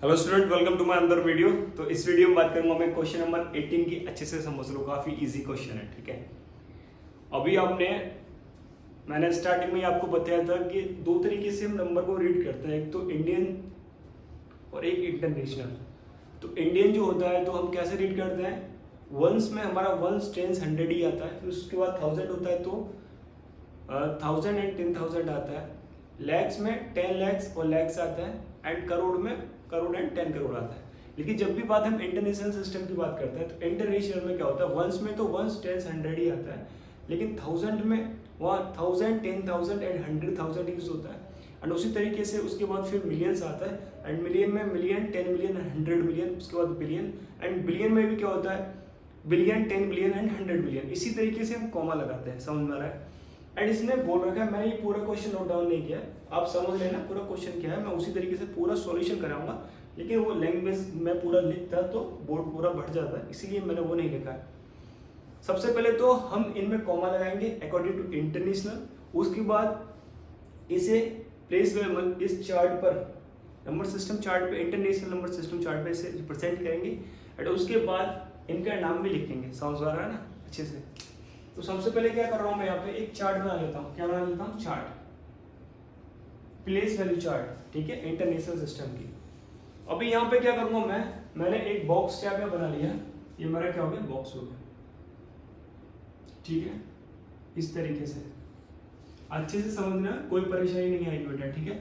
Hello student, welcome to my another video. तो इस video में बात करूंगा मैं क्वेश्चन नंबर 18 की। अच्छे से समझ लो, काफी इजी क्वेश्चन है। ठीक है, अभी मैंने स्टार्टिंग में आपको बताया था कि दो तरीके से हम नंबर को रीड करते हैं, एक तो इंडियन और एक इंटरनेशनल। तो इंडियन जो होता है तो हम कैसे रीड करते हैं, वंस में हमारा वंस टेंस 100 ही आता है, फिर उसके बाद 1000 होता है तो 1000 एंड 10,000 आता है, लैक्स में 10 लैक्स और लैक्स आता है, एंड करोड़ में करोड़ एंड 10 करोड़ आता है। लेकिन जब भी बात हम इंटरनेशनल सिस्टम की बात करते हैं तो इंटरनेशनल में क्या होता है, वंस में तो वंस टेंस 100 ही आता है, लेकिन 1000 में वहाँ 1000 10,000 एंड 100,000 यूज होता है। एंड उसी तरीके से उसके बाद फिर मिलियंस आता है, एंड मिलियन में मिलियन 10 मिलियन 100 मिलियन, उसके बाद बिलियन, एंड बिलियन में भी क्या होता है, बिलियन 10 बिलियन एंड 100 बिलियन। इसी तरीके से हम कॉमा लगाते हैं, समझ में आ रहा है। एंड इसने बोल रखा है, मैंने ये पूरा क्वेश्चन नोट डाउन नहीं किया, आप समझ लेना पूरा क्वेश्चन क्या है, मैं उसी तरीके से पूरा सॉल्यूशन कराऊंगा। लेकिन वो लैंग्वेज में पूरा लिखता तो बोर्ड पूरा भर जाता है, इसीलिए मैंने वो नहीं लिखा है। सबसे पहले तो हम इनमें कॉमा लगाएंगे अकॉर्डिंग टू इंटरनेशनल, उसके बाद इसे प्लेस में इस चार्ट पर नंबर सिस्टम चार्ट पे, इंटरनेशनल नंबर सिस्टम चार्ट पे इसे रिप्रेजेंट करेंगे, एंड उसके बाद इनका नाम भी लिखेंगे। समझ आ रहा है ना अच्छे से। तो सबसे पहले क्या कर रहा हूं मैं, यहाँ पे एक चार्ट बना लेता हूँ। क्या बना लेता हूँ, चार्ट, प्लेस वैल्यू चार्ट। ठीक है, इंटरनेशनल सिस्टम की। अभी यहाँ पे क्या करूंगा मैंने एक बॉक्स टाइप में बना लिया, ये मेरा क्या हो गया, बॉक्स हो गया। ठीक है, इस तरीके से अच्छे से समझना, कोई परेशानी नहीं आएगी बेटा। ठीक है,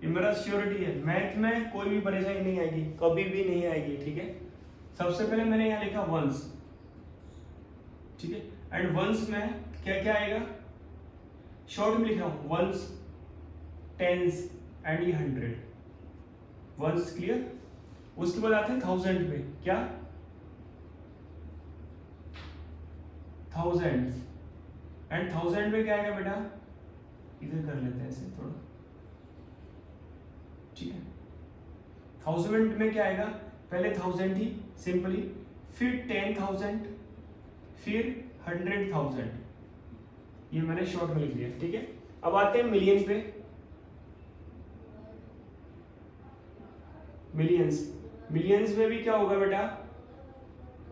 ये मेरा श्योरिटी है, मैथ में कोई भी परेशानी नहीं आएगी, कभी भी नहीं आएगी। ठीक है, सबसे पहले मैंने यहाँ लिखा वंस। ठीक है, एंड वंस में क्या क्या आएगा, शॉर्ट में लिखा हूं, वंस टेंस एंड ये 100 वंस। क्लियर। उसके बाद आते हैं 1000 पे, क्या, थाउजेंड्स, एंड 1000 में क्या आएगा बेटा, इधर कर लेते हैं ऐसे थोड़ा। ठीक है, 1000 में क्या आएगा, पहले 1000 ही सिंपली, फिर 10,000, फिर 100,000, ये मैंने शॉर्ट में लिख दिया। ठीक है, अब आते हैं मिलियन पे। मिलियंस में भी क्या होगा बेटा,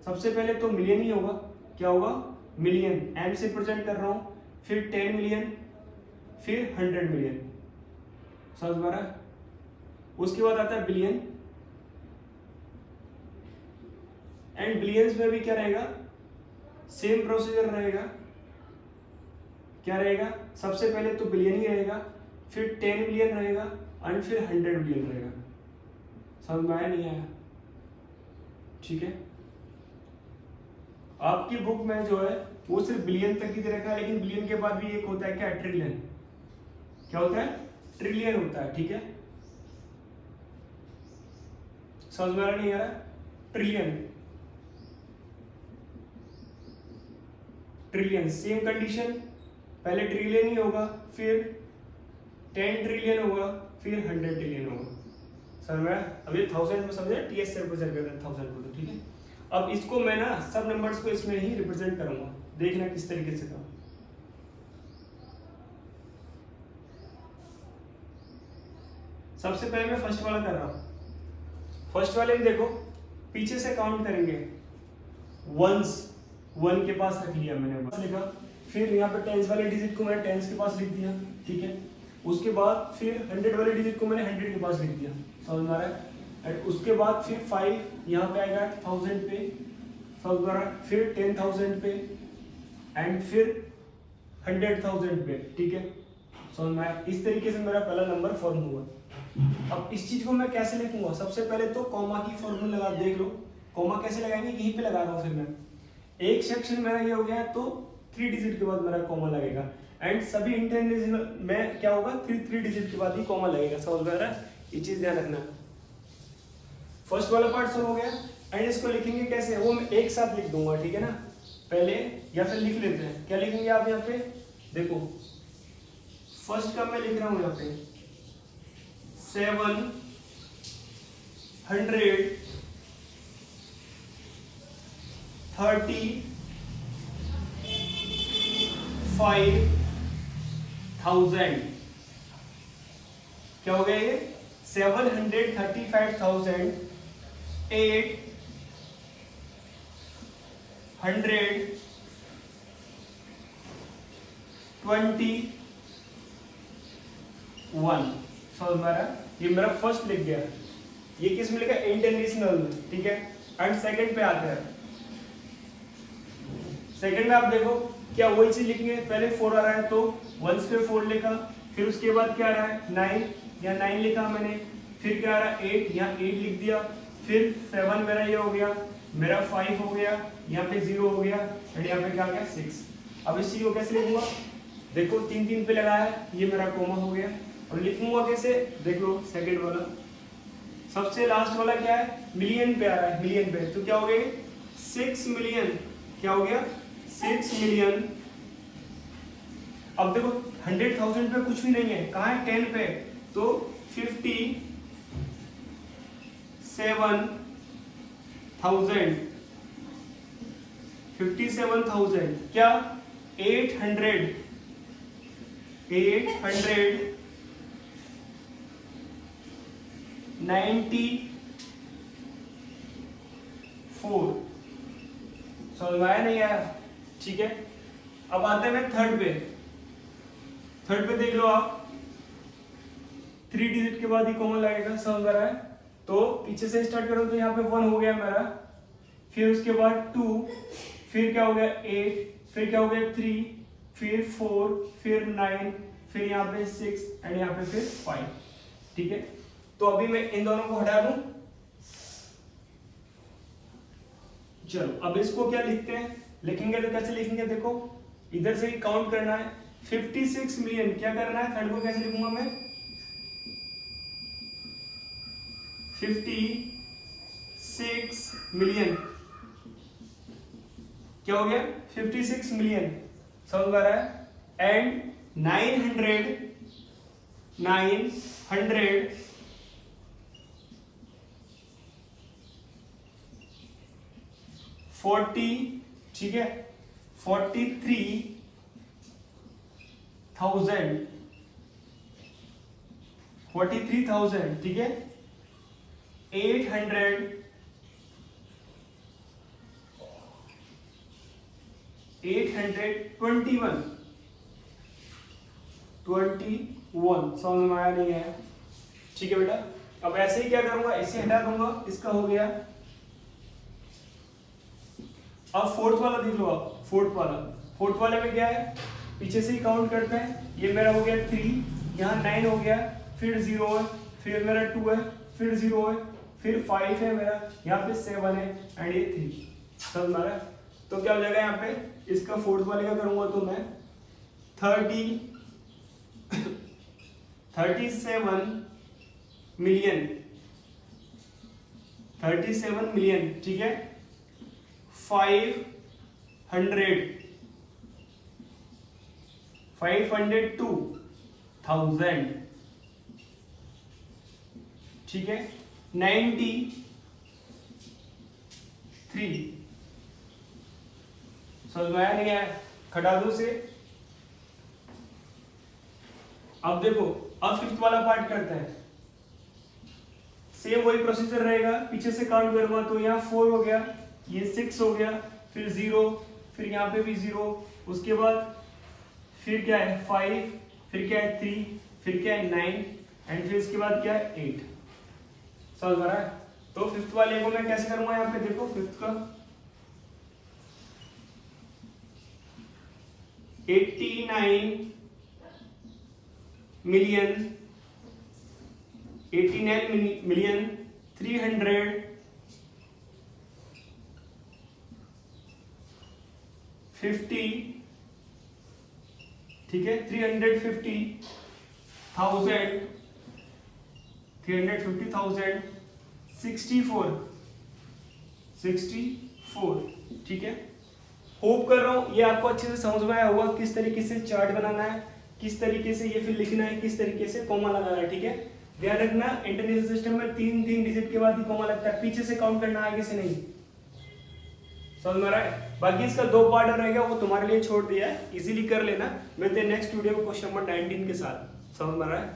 सबसे पहले तो मिलियन ही होगा। क्या होगा, मिलियन, एम से प्रेजेंट कर रहा हूं, फिर 10 मिलियन, फिर 100 मिलियन। समझ में आ रहा है। उसके बाद आता है बिलियन, एंड बिलियंस में भी क्या रहेगा, सेम प्रोसीजर रहेगा। क्या रहेगा, सबसे पहले तो बिलियन ही रहेगा, फिर 10 बिलियन रहेगा, एंड फिर 100 बिलियन रहेगा। समझ में आया, नहीं आया। ठीक है, आपकी बुक में जो है वो सिर्फ बिलियन तक ही दे रखा है, लेकिन बिलियन के बाद भी एक होता है क्या, ट्रिलियन। क्या होता है, ट्रिलियन होता है। ठीक है, समझ में आ रहा, नहीं आ रहा, ट्रिलियन, ट्रिलियन सेम कंडीशन, पहले ट्रिलियन ही होगा, फिर 10 ट्रिलियन होगा, फिर 100 ट्रिलियन होगा। समझ में आया। अभी 1000 में समझे, टीएस से रिप्रेजेंट करते हैं 1000 को। तो ठीक है, अब इसको मैं ना सब नंबर्स को इसमें ही रिप्रेजेंट करूंगा, देखना किस तरीके से करूं। सबसे पहले मैं फर्स्ट वाला कर रहा हूं। फर्स्ट वाले में देखो, पीछे से काउंट करेंगे, वंस 1 के पास रख लिया मैंने, बस लिखा, फिर यहाँ पे टेंस वाले डिजिट को मैंने टेंस के पास लिख दिया। ठीक है, उसके बाद फिर 100 वाले डिजिट को मैंने 100 के पास लिख दिया। समझ में आ रहा है। एंड उसके बाद फिर 5 यहाँ पे आएगा 1000 पे, समझ में आ रहा है, फिर 10,000 पे, एंड फिर 100,000 पे। ठीक है, समझ में आया। इस तरीके से मेरा पहला नंबर फॉर्म हुआ। अब इस चीज को मैं कैसे लिखूंगा, सबसे पहले तो कॉमा की फॉर्मूला लगा, देख लो कॉमा कैसे लगाएंगे, यहीं पे लगा रहा हूँ। फिर मैं एक सेक्शन मेरा ये हो गया तो 3 डिजिट के बाद मेरा कॉमा लगेगा, एंड सभी इंटरनेशनल में क्या होगा, 3 डिजिट के बाद ही कॉमा लगेगा। समझ में आ रहा है, ये चीज ध्यान रखना। फर्स्ट वाला पार्ट सब हो गया, एंड इसको लिखेंगे कैसे, वो मैं एक साथ लिख दूंगा। ठीक है ना, पहले या फिर लिख लेते हैं, क्या लिखेंगे आप यहाँ पे देखो, फर्स्ट का मैं लिख रहा हूं यहाँ पे 700 35,000। क्या हो गया ये, 735,821 समझ में आ रहा है? ये मेरा फर्स्ट लिख गया, ये किस में लिखा? इंटरनेशनल में, ठीक है। एंड सेकंड पे आते हैं। सेकंड में आप देखो क्या वही चीज लिखेंगे, पहले 4 आ रहा है तो 1 पे 4 लिखा, फिर उसके बाद क्या आ रहा है 9, यहाँ 9 लिखा मैंने, फिर क्या आ रहा है 8, यहाँ 8 लिख दिया, फिर 7 मेरा ये हो गया, मेरा 5 हो गया, यहाँ पे 0 हो गया, और यहाँ पे क्या आ गया 6। अब इस चीज को कैसे लिखूंगा? देखो 3 3 पे लगाया है, ये मेरा कोमा हो गया। और लिखूंगा कैसे? देख लो सेकंड वाला, सबसे लास्ट वाला क्या है? मिलियन पे आ रहा है, मिलियन पे, तो क्या हो गया 6 मिलियन, क्या हो गया 6 मिलियन। अब देखो 100,000 पे कुछ भी नहीं है, कहाँ है 10 पे, तो 57,000 क्या 894 समझ में आया नहीं आया? ठीक है। अब आते हैं थर्ड पे। थर्ड पे देख लो आप, 3 डिजिट के बाद ही कॉमन लगेगा, समझ में आ रहा है? तो पीछे से स्टार्ट करो तो यहाँ पे 1 हो गया मेरा, फिर उसके बाद 2, फिर क्या हो गया 8, फिर क्या हो गया 3, फिर 4, फिर 9, फिर यहाँ पे 6 एंड यहाँ पे फिर 5, ठीक है। तो अभी मैं इन दोनों को हटा दूं। चलो अब इसको क्या लिखते हैं, लिखेंगे तो कैसे लिखेंगे? देखो इधर से ही काउंट करना है, 56 मिलियन क्या करना है? थर्ड को कैसे लिखूंगा मैं? 56 मिलियन क्या हो गया 56 मिलियन, समझ में आ रहा है? एंड 940, ठीक है, 43,000, ठीक है, 821 समझ में आया नहीं है? ठीक है बेटा। अब ऐसे ही क्या करूंगा, इसे हटा दूंगा, इसका हो गया। अब फोर्थ वाला देख लो आप, फोर्थ वाले में क्या है, पीछे से ही काउंट करते हैं। ये मेरा हो गया 3, यहाँ 9 हो गया, फिर 0 है, फिर मेरा 2 है, फिर 0 है, फिर 5 है मेरा, यहाँ पे 7 है एंड ये 3, समझ में आ रहा है? तो क्या हो जाएगा यहाँ पे, इसका फोर्थ वाले का करूंगा तो मैं 37 मिलियन, ठीक है, 502,000, ठीक है, 93, समझ में आया नहीं आया? घटा दो से। अब देखो अब फिफ्थ वाला पार्ट करते हैं, सेम वही प्रोसीजर रहेगा, पीछे से काउंट करूंगा तो यहाँ 4 हो गया, ये 6 हो गया, फिर 0, फिर यहाँ पे भी 0, उसके बाद फिर क्या है 5, फिर क्या है 3, फिर क्या है 9 एंड फिर इसके बाद क्या है 8, समझ आ रहा है? तो फिफ्थ वाले को मैं कैसे करूंगा, यहाँ पे देखो फिफ्थ का 89 मिलियन 350, ठीक है, 350,000 64, ठीक है। होप कर रहा हूं ये आपको अच्छे से समझ में आया होगा, किस तरीके से चार्ट बनाना है, किस तरीके से ये फिर लिखना है, किस तरीके से कॉमा लगाना है, ठीक है। ध्यान रखना इंटरनेशनल सिस्टम में 3 डिजिट के बाद ही कॉमा लगता है, पीछे से काउंट करना, आगे से नहीं, समझ में आ रहा है? बाकी इसका 2 पार्ट रहेगा, वो तुम्हारे लिए छोड़ दिया है, इजीली कर लेना। मिलते हैं नेक्स्ट वीडियो में क्वेश्चन नंबर 19 के साथ, समझ में आ रहा है?